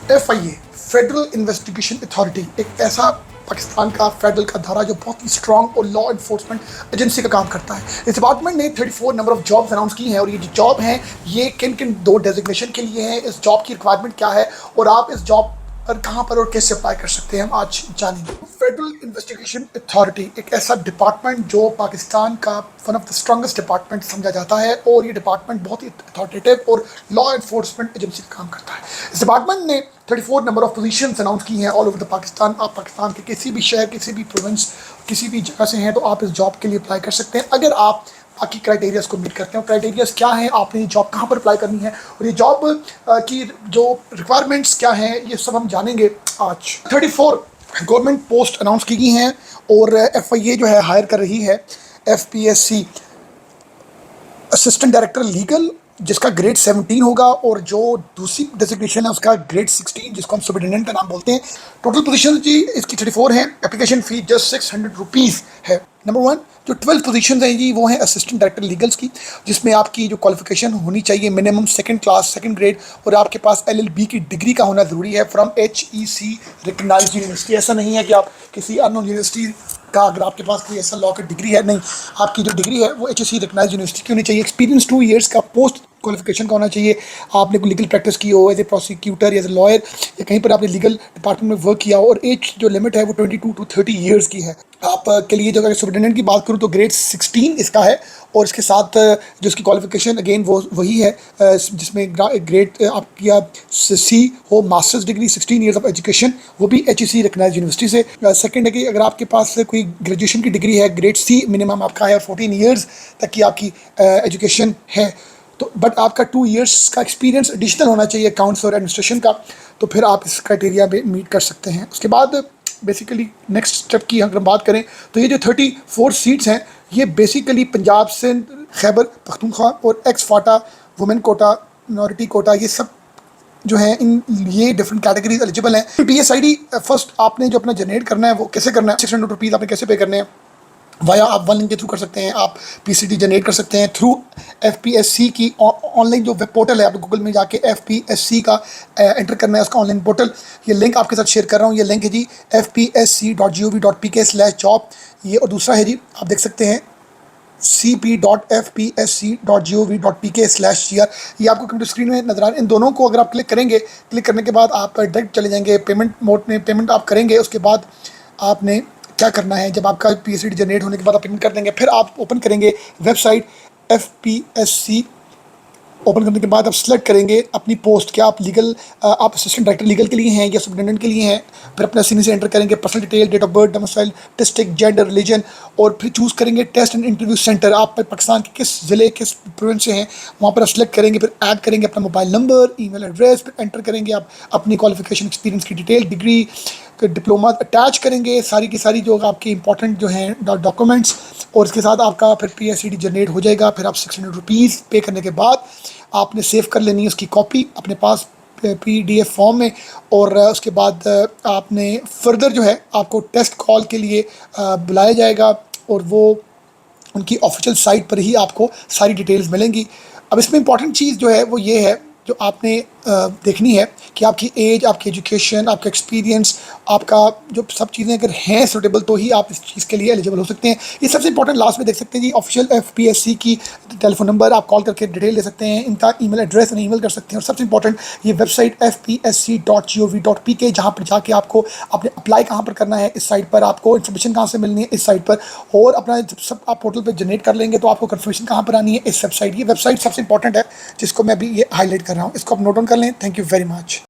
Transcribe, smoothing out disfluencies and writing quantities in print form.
FIA federal investigation authority एक ऐसा पाकिस्तान का फेडरल का धारा जो बहुत ही स्ट्रॉन्ग और लॉ इन्फोर्समेंट एजेंसी का काम करता है। इस डिपार्टमेंट ने 34 नंबर ऑफ जॉब्स अनाउंस की हैं और ये जो जॉब हैं ये किन किन दो डेजिग्नेशन के लिए हैं, इस जॉब की रिक्वायरमेंट क्या है और आप इस जॉब पर कहाँ पर और कैसे अप्लाई कर सकते हैं, हम आज जानेंगे। फेडरल इन्वेस्टिगेशन अथॉरिटी एक ऐसा डिपार्टमेंट जो पाकिस्तान का one of the strongest department समझा जाता है और ये डिपार्टमेंट बहुत ही अथॉरिटेटिव और लॉ एनफोर्समेंट एजेंसी का काम करता है। इस डिपार्टमेंट ने 34 नंबर ऑफ पोजीशंस अनाउंस की हैं ऑल ओवर द पाकिस्तान। आप पाकिस्तान के किसी भी शहर, किसी भी प्रोविंस, किसी भी जगह से हैं तो आप इस जॉब के लिए अप्लाई कर सकते हैं अगर आप बाकी क्राइटेरियाज को मीट करते हैं। क्राइटेरियाज क्या हैं, आपने ये जॉब कहाँ पर अप्लाई करनी है और ये जॉब की जो रिक्वायरमेंट्स क्या हैं, ये सब हम जानेंगे आज। 34 गवर्नमेंट पोस्ट अनाउंस की गई हैं और FIA जो है हायर कर रही है FPSC असिस्टेंट डायरेक्टर लीगल, जिसका ग्रेड 17 होगा, और जो दूसरी डेजिग्नेशन है उसका ग्रेड 16 जिसको हम सुपरिटेंडेंट का नाम बोलते हैं। टोटल पोजीशन जी इसकी 34 हैं। एप्लीकेशन फ़ी जस्ट 600 रुपीज़ है। नंबर 1 जो 12 पोजीशन हैं जी वो हैं असिस्टेंट डायरेक्टर लीगल्स की, जिसमें आपकी जो क्वालिफिकेशन होनी चाहिए minimum second class second grade और आपके पास LLB की डिग्री का होना ज़रूरी है फ्रॉम HEC रिकगनाइज्ड यूनिवर्सिटी। ऐसा नहीं है कि आप किसी अननोन यूनिवर्सिटी का, अगर आपके पास कोई ऐसा लॉ की डिग्री है, नहीं, आपकी जो डिग्री है वो HEC रिकगनाइज्ड यूनिवर्सिटी की होनी चाहिए। एक्सपीरियंस 2 ईयर्स का पोस्ट क्वालिफिकेशन का होना चाहिए। आपने कोई लीगल प्रैक्टिस की हो as a prosecutor, as a lawyer, या कहीं पर आपने लीगल डिपार्टमेंट में वर्क किया हो, और एज जो लिमिट है वो 22 to 30 ईयर्स की है। आप के लिए जो अगर सुपरिटेंडेंट की बात करूँ तो ग्रेड 16 इसका है और इसके साथ जो इसकी क्वालिफिकेशन अगेन वो वही है जिसमें ग्रेड आपकी C हो, masters degree 16 years of education, वो भी HEC रिकगनाइज्ड यूनिवर्सिटी से। सेकंड है कि अगर आपके पास कोई ग्रेजुएशन की डिग्री है, ग्रेड C मिनिमम आपका है और 14 ईयर्स तक की आपकी एजुकेशन है, तो बट आपका 2 ईयर्स का एक्सपीरियंस एडिशनल होना चाहिए अकाउंट्स और एडमिनिस्ट्रेशन का, तो फिर आप इस क्राइटेरिया में मीट कर सकते हैं। उसके बाद बेसिकली नेक्स्ट स्टेप की अगर हम बात करें तो ये जो 34 सीट्स हैं ये बेसिकली पंजाब से खैबर पख्तूनख्वा और एक्स फाटा, वुमेन कोटा, मिनॉरिटी कोटा, ये सब जो है इन ये डिफरेंट कैटेगरीज एलिजिबल हैं। PSID फर्स्ट आपने जो अपना जनरेट करना है वो कैसे करना है, 600 रुपीज़ आपने कैसे पे करने हैं, वाया आप वन लिंक के थ्रू कर सकते हैं। आप PCD जनरेट कर सकते हैं थ्रू FPSC की ऑनलाइन जो वेब पोर्टल है, आप गूगल में जाके FPSC का एंटर करना है, उसका ऑनलाइन पोर्टल, ये लिंक आपके साथ शेयर कर रहा हूँ। ये लिंक है जी fpsc.gov.pk/job। ये और दूसरा है जी, आप देख सकते हैं cp.fpsc.gov.pk/gr। ये आपको कंप्यूटर स्क्रीन में नजर आ रहे हैं। इन दोनों को अगर आप क्लिक करेंगे, क्लिक करने के बाद आप डायरेक्ट चले जाएंगे पेमेंट मोड में, पेमेंट आप करेंगे। उसके बाद आपने क्या करना है, जब आपका PCD जनरेट होने के बाद आप पेमेंट कर देंगे, फिर आप ओपन करेंगे वेबसाइट FPSC। ओपन करने के बाद आप सेलेक्ट करेंगे अपनी पोस्ट, क्या आप लीगल, आप असिस्टेंट डायरेक्टर लीगल के लिए हैं या सुपरिटेंडेंट के लिए हैं। फिर अपना सीनी से एंटर करेंगे personal detail, date of birth, domicile, district, gender, religion, और फिर चूज़ करेंगे टेस्ट एंड इंटरव्यू सेंटर। आप पाकिस्तान के किस ज़िले, किस प्रोविंस से हैं वहाँ पर आप सेलेक्ट करेंगे। फिर ऐड करेंगे अपना मोबाइल नंबर, ईमेल एड्रेस, फिर एंटर करेंगे आप अपनी क्वालिफिकेशन, एक्सपीरियंस की डिटेल, डिग्री, डिप्लोमा अटैच करेंगे, सारी की सारी जो आपकी इंपॉर्टेंट जो हैं डॉक्यूमेंट्स, और इसके साथ आपका फिर PSCD जनरेट हो जाएगा। फिर आप 600 रुपीज़ पे करने के बाद आपने सेव कर लेनी है उसकी कॉपी अपने पास PDF फॉर्म में, और उसके बाद आपने फर्दर जो है आपको टेस्ट कॉल के लिए बुलाया जाएगा और वो उनकी ऑफिशियल साइट पर ही आपको सारी डिटेल्स मिलेंगी। अब इसमें इंपॉर्टेंट चीज़ जो है वो ये है जो आपने देखनी है कि आपकी एज, आपकी एजुकेशन, आपका एक्सपीरियंस, आपका जो सब चीज़ें अगर हैं सूटेबल तो ही आप इस चीज़ के लिए एलिजिबल हो सकते हैं। ये सबसे इंपॉर्टेंट लास्ट में देख सकते हैं जी, ऑफिशियल FPSC की टेलीफोन नंबर, आप कॉल करके डिटेल ले सकते हैं, इनका ईमेल एड्रेस एंड ईमेल कर सकते हैं, और सबसे इंपॉर्टेंट ये वेबसाइट fpsc.gov.pk, जहाँ पर जाके आपको अपने अप्लाई कहाँ पर करना है, इस साइट पर आपको इन्फॉर्मेशन कहाँ से मिलनी है, इस साइट पर, और अपना जब सब आप पोर्टल पर जनरेट कर लेंगे तो आपको कन्फर्मेशन कहाँ पर आनी है, इस वेबसाइट। ये वेबसाइट सबसे इंपॉर्टेंट है जिसको मैं अभी ये हाईलाइट कर रहा हूँ, इसको आप नोट डाउन कर लें। Thank you very much.